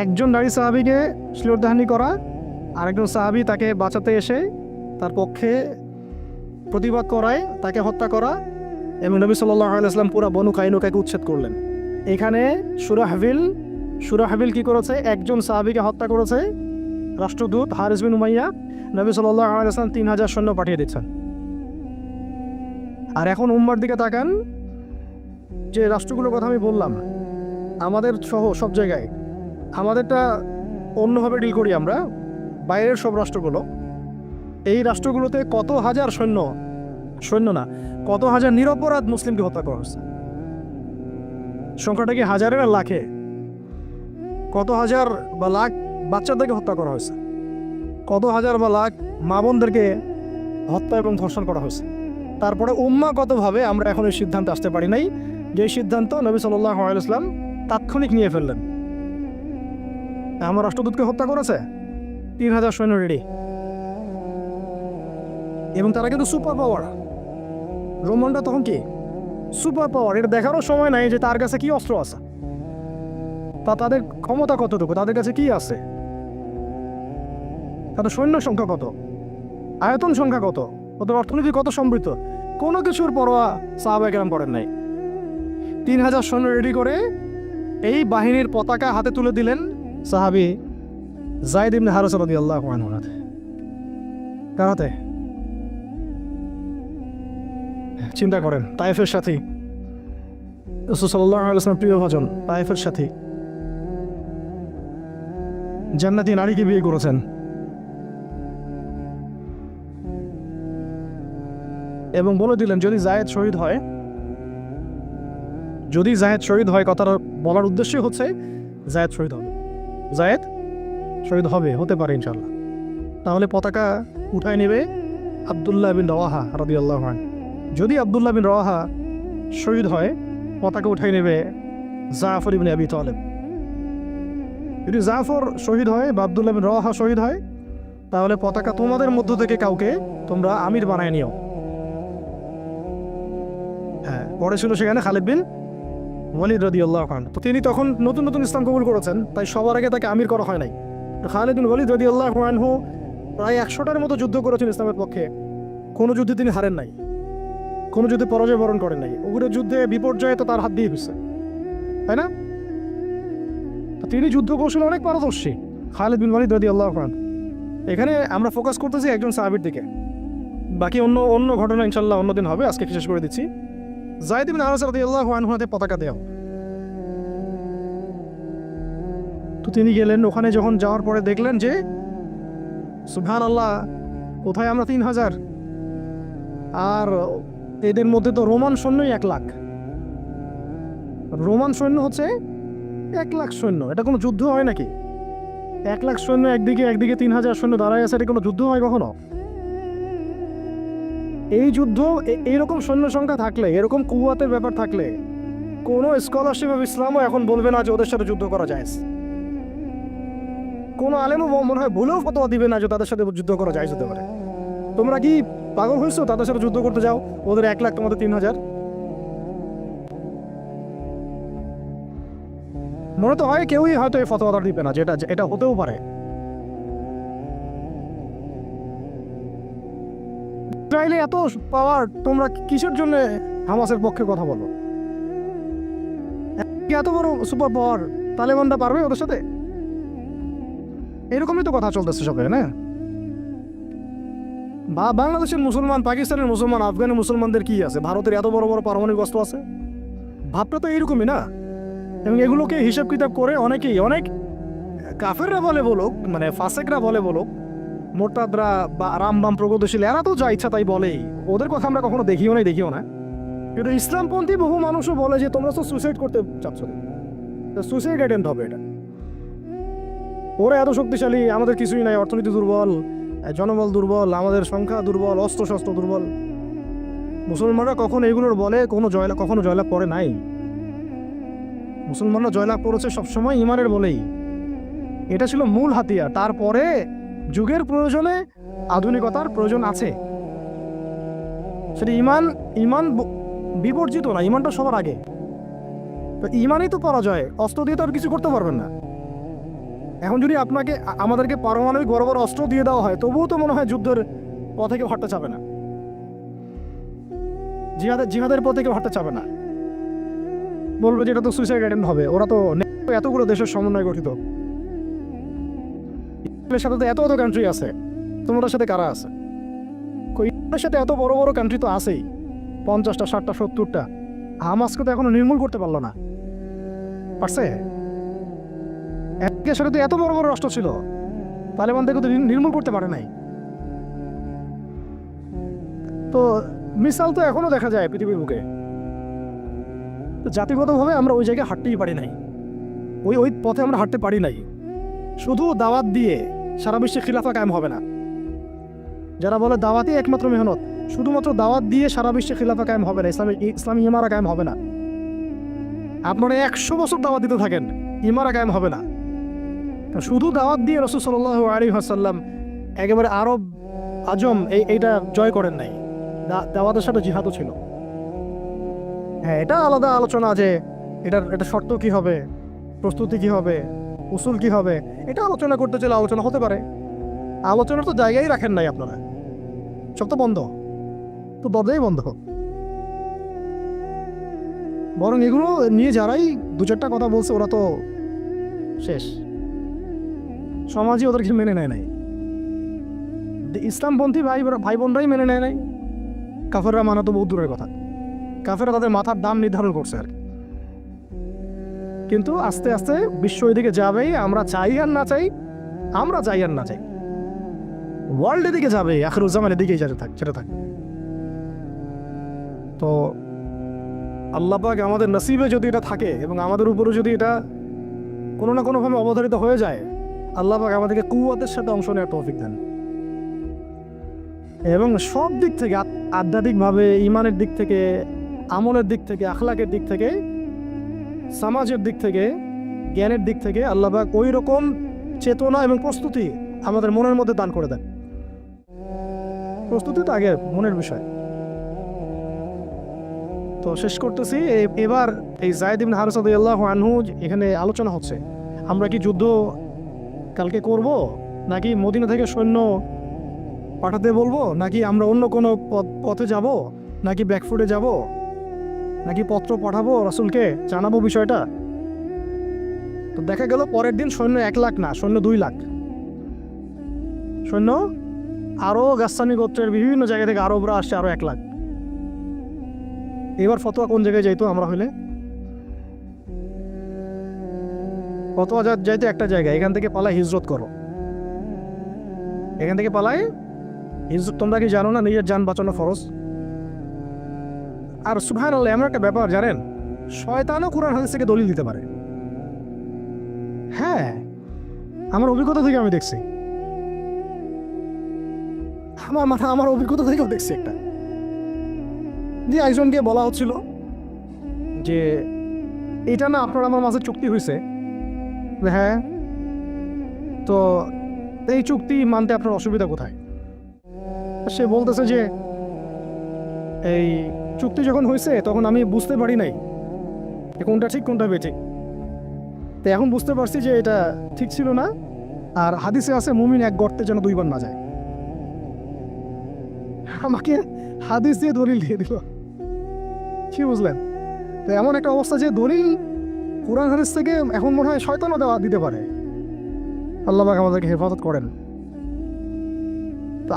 একজন নারী সাহাবীকে শ্লীলতাহানি করা, আরেকজন সাহাবী তাকে বাঁচাতে এসে তার পক্ষে প্রতিবাদ করায় তাকে হত্যা করা, এবং নবী সাল্লাল্লাহু আলাইহি ওয়াসাল্লাম পুরো বনু কাইনুকাকে উচ্ছেদ করলেন। এখানে সুরাহাবিল কি করেছে? একজন সাহাবীকে হত্যা করেছে, রাষ্ট্রদূত হারিস বিন উমাইয়া। নবী সাল্লাল্লাহু আলাইহি ওয়াসাল্লাম 3000 সৈন্য পাঠিয়ে দিচ্ছেন। আর এখন উম্মার দিকে তাকান, যে রাষ্ট্রগুলোর কথা আমি বললাম, আমাদের সহ সব জায়গায় আমাদেরটা অন্যভাবে ডিল করি আমরা, বাইরের সব রাষ্ট্রগুলো, এই রাষ্ট্রগুলোতে কত হাজার সৈন্য না, কত হাজার নিরপরাধ মুসলিমকে হত্যা করা হচ্ছে। সংখ্যাটা কি হাজারে না লাখে? কত হাজার বা লাখ বাচ্চাদেরকে হত্যা করা হয়েছে, কত হাজার বা লাখ মা বোনদেরকে হত্যা এবং ধর্ষণ করা হয়েছে। তারপরে উম্মাগতভাবে আমরা এখন এই সিদ্ধান্তে আসতে পারি নাই, যে সিদ্ধান্ত নবী সাল্লাল্লাহু আলাইহি ওয়াসাল্লাম তাৎক্ষণিক নিয়ে ফেললেন। আমার রাষ্ট্রদূতকে হত্যা করেছে, 3000 সৈন্য রেডি, এবং তারা কিন্তু সুপার পাওয়ার। রোমানরা তখন কি সুপার পাওয়ার, এটা দেখারও সময় নাই যে তার কাছে কি অস্ত্র আছে, তাদের ক্ষমতা কতটুকু, তাদের কাছে কি আছে, তাদের সৈন্য সংখ্যা কত, আয়তন সংখ্যা কত, ওদের অর্থনীতি কত সমৃদ্ধ, কোনো কিছুর পরোয়া সাহাবায়ে কেরাম করেন নাই। 3000 সৈন্য রেডি করে এই বাহিনীর পতাকা হাতে তুলে দিলেন সাহাবী যায়েদ ইবনে হারেসা রাদিয়াল্লাহু আনহু। কার হাতে? চিন্তা করেন, তায়েফের সাথী, রাসূল সাল্লাল্লাহু আলাইহি ওয়াসাল্লাম প্রিয় ভাজন, তায়েফের সাথী, জান্নাতি নারীকে বিয়ে করেছেন, এবং বলে দিলেন যদি জায়েদ শহীদ হয়, কথাটা বলার উদ্দেশ্যই হচ্ছে জায়েদ শহীদ হবে, হতে পারে ইনশাআল্লাহ, তাহলে পতাকা উঠায় নেবে আব্দুল্লাহ বিন রাওয়াহা রাদিয়াল্লাহু আনহু। যদি আব্দুল্লাহ বিন রওয়াহা শহীদ হয়, পতাকা উঠাই নেবে জাফর ইবনে আবি তালেব। যদি জাফর শহীদ হয় বা আব্দুল্লাহ বিন রওয়াহা শহীদ হয়, তাহলে পতাকা তোমাদের মধ্য থেকে কাউকে তোমরা আমির বানায় নিও। হ্যাঁ, পরে ছিল সেখানে খালিদ বিন ওয়ালিদ রাদিয়াল্লাহু আনহু। তো তিনি তখন নতুন নতুন ইসলাম কবুল করেছেন, তাই সবার আগে তাকে আমির করা হয় নাই। খালিদ বিন ওয়ালিদ রাদিয়াল্লাহু আনহু প্রায় 100টার মতো যুদ্ধ করেছেন ইসলামের পক্ষে। কোনো যুদ্ধে তিনি হারেন নাই, কোনো যুদ্ধে পরাজয় বরণ করেন নাই। ওগুলো যুদ্ধে বিপর্যয় তো তার হাত দিয়ে হয়েছে, তাই না? তো তিনি যুদ্ধ কৌশলে অনেক পারদর্শী, খালিদ বিন ওয়ালিদ রাদিয়াল্লাহু আনহু। এখানে আমরা ফোকাস করতেছি একজন সাহাবীর দিকে, বাকি অন্য অন্য ঘটনা ইনশাল্লাহ অন্যদিন হবে, আজকে শেষ করে দিচ্ছি। যায়েদ বিন আনস রাদিয়াল্লাহু আনহু হাতে পতাকা দেওয়া। তো তিনি গেলেন ওখানে, যখন যাওয়ার পরে দেখলেন যে সুবহানাল্লাহ, কোথায় আমরা 3000, আর এদের মধ্যে তো রোমান সৈন্যই 1 লাখ। রোমান সৈন্য হচ্ছে 1 লাখ সৈন্য, এটা কোনো যুদ্ধ হয় নাকি? 1 লাখ সৈন্য একদিকে, একদিকে 3000 সৈন্য দাঁড়ায় আছে, এটা কোনো যুদ্ধ হয় কখনো? এই যুদ্ধ, এইরকম সৈন্য সংখ্যা থাকলে, এরকম কুওয়াতের ব্যাপার থাকলে, কোনো স্কলারশিপ অফ ইসলামও এখন বলবে না যে ওদের সাথে যুদ্ধ করা যায়। কোনো আলেমও মনে হয় ভুলেও ফতোয়া দিবে না যে তাদের সাথে যুদ্ধ করা যায় হতে পারে। তোমরা কি পাগল হয়েছো তাদের সাথে যুদ্ধ করতে যাও? ওদের 1 লাখ, তোমাদের 3000। মনে তো হয় কেউই হয়তো এই ফতোয়াটা দিবে না, যেটা এটা হতেও পারে। ইসরায়েলে এত পাওয়ার, তোমরা কিসের জন্য হামাসের পক্ষে কথা বলো? এত বড় সুপার পাওয়ার, তালেবানরা পারবে ওদের সাথে? এরকমই তো কথা চলতেছে সবাই, না? বা বাংলাদেশের মুসলমান, পাকিস্তানের মুসলমান, আফগানের মুসলমানদের কি আছে? ভারতের এত বড় বড় পারমাণবিক অস্ত্র আছে। ভাবটা তো এইরকমই না? এবং এগুলোকে হিসাব কিতাব করে অনেকেই, অনেক কাফেররা বলে বলুক, মানে ফাসেকরা বলে বলুক, মোরতাদরা বা রামবাম প্রগতিশীল, এরা তো যা ইচ্ছা তাই বলেই। ওদের কথা আমরা কখনো দেখিও না। কিন্তু ইসলামপন্থী বহু মানুষও বলে যে তোমরা তো সুইসাইড করতে চাচ্ছ, সুইসাইড অ্যাটেম্প্ট হবে এটা। ওরা এত শক্তিশালী, আমাদের কিছুই নাই, অর্থনীতি দুর্বল, জনবল দুর্বল, আমাদের সংখ্যা দুর্বল, অস্ত্রশস্ত্র দুর্বল। মুসলমানরা কখন এগুলোর বলে কখনো জয়লাভ করে নাই। মুসলমানরা জয়লাভ করেছে সবসময় ইমানের বলেই। এটা ছিল মূল হাতিয়ার। তারপরে যুগের প্রয়োজনে আধুনিকতার প্রয়োজন আছে, সেটা ইমান বিবর্জিত না, ইমানটা সবার আগে। তো ইমানই তো পরাজয়, অস্ত্র দিয়ে তো আর কিছু করতে পারবেন না। এখন যদি আমাদেরকে পারমাণবিক বড় বড় অস্ত্র দিয়ে দেওয়া হয়, তবুও তো মনে হয় যুদ্ধের পথে কেউ হাঁটতে চাবে না, জিহাদের পথে কেউ হাঁটতে চাবে না। বলবে যে এটা তো সুইসাইড অ্যাটেম্প্ট হবে। ওরা তো এতগুলো দেশের সমন্বয় গঠিত, ইসরায়েলের সাথে তো এত কান্ট্রি আছে, তোমাদের সাথে কারা আছে? ইসরায়েলের সাথে এত বড় বড় কান্ট্রি তো আছেই, 50টা, 60টা, 70টা। হামাসকে তো এখনো নির্মূল করতে পারলো না, পারছে? একের সাথে তো এত বড় বড় রাষ্ট্র ছিল, তালেবানদেরকে তো নির্মূল করতে পারে নাই। তো মিসাইল তো এখনো দেখা যায় পৃথিবীর বুকে। তো জাতিগতভাবে আমরা ওই জায়গায় হাঁটতেই পারি নাই, ওই পথে আমরা হাঁটতে পারি নাই। শুধু দাওয়াত দিয়ে সারা বিশ্বে খিলাফা কায়েম হবে না। যারা বলে দাওয়াতই একমাত্র মেহনত, শুধুমাত্র দাওয়াত দিয়ে সারা বিশ্বে খিলাফা কায়েম হবে না, ইসলামী ইমারা কায়েম হবে না। আপনারা 100 বছর দাওয়াত দিতে থাকেন, ইমারা কায়েম হবে না। শুধু দাওয়াত দিয়ে রাসূল সাল্লাল্লাহু আলাইহি ওয়াসাল্লাম একেবারে আরব আজম এইটা জয় করেন নাই। দাওয়াতের সাথে জিহাদও ছিল। হ্যাঁ, এটা আলাদা আলোচনা, যে এটা শর্ত কি হবে, প্রস্তুতি কি হবে, উসুল কি হবে, এটা আলোচনা করতে চাইলে আলোচনা হতে পারে। আলোচনার তো জায়গায় রাখেন নাই আপনারা, সব তো বন্ধ, তো দরজাই বন্ধ। বরং এগুলো নিয়ে যারাই 2-4টা কথা বলছে, ওরা তো শেষ, সমাজই ওদেরকে মেনে নেয় নাই। ইসলামপন্থী ভাই বোনরাই মেনে নেয় নাই, কাফেররা মানা তো বহু দূরের কথা। কাফেররা তাদের মাথার দাম নির্ধারণ করছে আর কি। কিন্তু আস্তে আস্তে বিশ্ব এদিকে যাবেই, আমরা চাই আর না চাই, ওয়ার্ল্ড এদিকে যাবে, আখিরুজ্জামানের দিকেই যেটা থাকবে। তো আল্লাহ পাক আমাদের নসিবে যদি এটা থাকে, এবং আমাদের উপরে যদি এটা কোনো না কোনোভাবে অবধারিত হয়ে যায়, আল্লাহ পাক আমাদেরকে কুওয়াতের সাথে অংশ নেওয়ার তৌফিক দেন। এবং সব দিক থেকে আধ্যাত্মিকভাবে, ইমানের দিক থেকে, আমলের দিক থেকে, আখলাকের দিক থেকে, সমাজের দিক থেকে, জ্ঞানের দিক থেকে আল্লাহ পাক ওই রকম চেতনা এবং প্রস্তুতি আমাদের মনের মধ্যে দান করে দেন। প্রস্তুতি তো আগে মনের বিষয়। তো শেষ করতেছি, এবার এই যায়েদ ইবনে হারিসা রাদিয়াল্লাহু আনহু এখানে আলোচনা হচ্ছে, আমরা কি যুদ্ধ কালকে করব, নাকি মদিনা থেকে সৈন্য পাঠাতে বলবো, নাকি আমরা অন্য কোনো পথে যাব, নাকি ব্যাকফুটে যাব, নাকি পত্র পাঠাবো রাসূলকে জানাবো বিষয়টা। তো দেখা গেল পরের দিন সৈন্য 1 লাখ না, সৈন্য 2 লাখ সৈন্য, আরও গাসসানি গোত্রের বিভিন্ন জায়গা থেকে আরবরা আসছে, আরও 1 লাখ। এবার ফতোয়া কোন জায়গায় যাইতো আমরা হইলে? ফতোয়া যাইতো একটা জায়গায়, এখান থেকে পালায় হিজরত করো, এখান থেকে পালায় হিজরত। তোমরা কি জানো না নিজের জান বাঁচানো ফরজ? আর সুবহানাল্লাহ, এমন একটা ব্যাপার জানেন, শয়তানও কোরআন হাদিস থেকে দলিল দিতে পারে। হ্যাঁ, আমার অভিজ্ঞতা থেকে আমি দেখছি, আমার অভিজ্ঞতা থেকেও দেখছি একটা, যে একজনকে বলা হচ্ছিল যে এটা না আপনার আমার মাঝে চুক্তি হয়েছে, হ্যাঁ, তো এই চুক্তি মানতে আপনার অসুবিধা কোথায়? সে বলতেছে যে এই চুক্তি যখন হয়েছে তখন আমি বুঝতে পারি নাই কোনটা ঠিক কোনটা বেঠিক, তো এখন বুঝতে পারছি যে এটা ঠিক ছিল না। আর হাদিসে আছে মুমিন এক গর্তে যেন 2 বার না যায়। আমাকে হাদিস দিয়ে দলিল দিয়ে দিল, কি বুঝলেন? তো এমন একটা অবস্থা যে দলিল কোরআন হাদিস থেকে এখন মনে হয় শয়তানও দিতে পারে। আল্লাহ পাক আমাদেরকে হেফাজত করেন। তো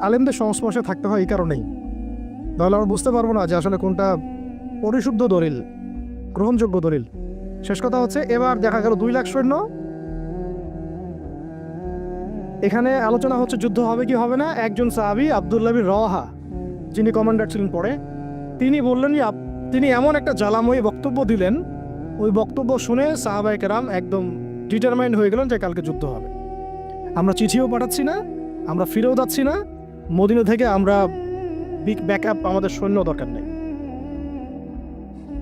আলেমদের সংস্পর্শে থাকতে হয় এই কারণেই, তাহলে আমরা বুঝতে পারবো না যে আসলে কোনটা পরিশুদ্ধ দলিল, গ্রহণযোগ্য দলিল। শেষ কথা হচ্ছে, এবার দেখা গেল 2 লাখ সৈন্য, এখানে আলোচনা হচ্ছে যুদ্ধ হবে কি হবে না। একজন সাহাবী আব্দুল্লাহ বিন রওয়াহা, যিনি কমান্ডার ছিলেন পরে, তিনি বললেন যে তিনি এমন একটা জ্বালাময়ী বক্তব্য দিলেন, ওই বক্তব্য শুনে সাহাবায়ে কেরাম একদম ডিটারমাইন্ড হয়ে গেলেন যে কালকে যুদ্ধ হবে। আমরা চিঠিও পাঠাচ্ছি না, আমরা ফিরেও যাচ্ছি না, মদিনা থেকে আমরা বিগ ব্যাকআপ, আমাদের সৈন্য দরকার নেই।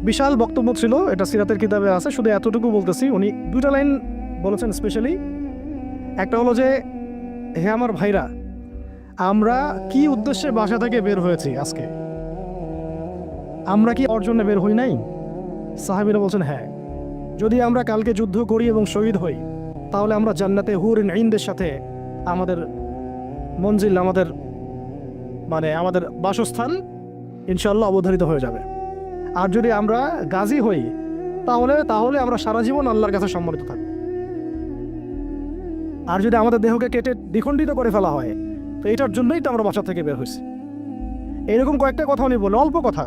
বিশাল বক্তব্য ছিল, এটা সিরাতের কিতাবে আছে, শুধু এতটুকু বলতেছি। উনি 2টা লাইন বলেছেন স্পেশালি। একটা হলো যে, হে আমার ভাইরা, আমরা কি উদ্দেশ্যে বাসা থেকে বের হয়েছি আজকে? আমরা কি অর্জনে বের হই নাই? সাহাবীরা বলছেন হ্যাঁ, যদি আমরা কালকে যুদ্ধ করি এবং শহীদ হই, তাহলে আমরা জান্নাতে হুরিন আইনদের সাথে আমাদের মঞ্জিল, আমাদের আমাদের বাসস্থান ইনশাআল্লাহ অবধারিত হয়ে যাবে। আর যদি আমরা গাজী হই, তাহলে আমরা সারা জীবন আল্লাহর কাছে সম্মানিত থাকব। আর যদি আমাদের দেহকে কেটে দ্বিখণ্ডিত করে ফেলা হয়, তো এটার জন্যই তো আমরা বাসা থেকে বের হয়েছি। এইরকম কয়েকটা কথা উনি বলে, অল্প কথা,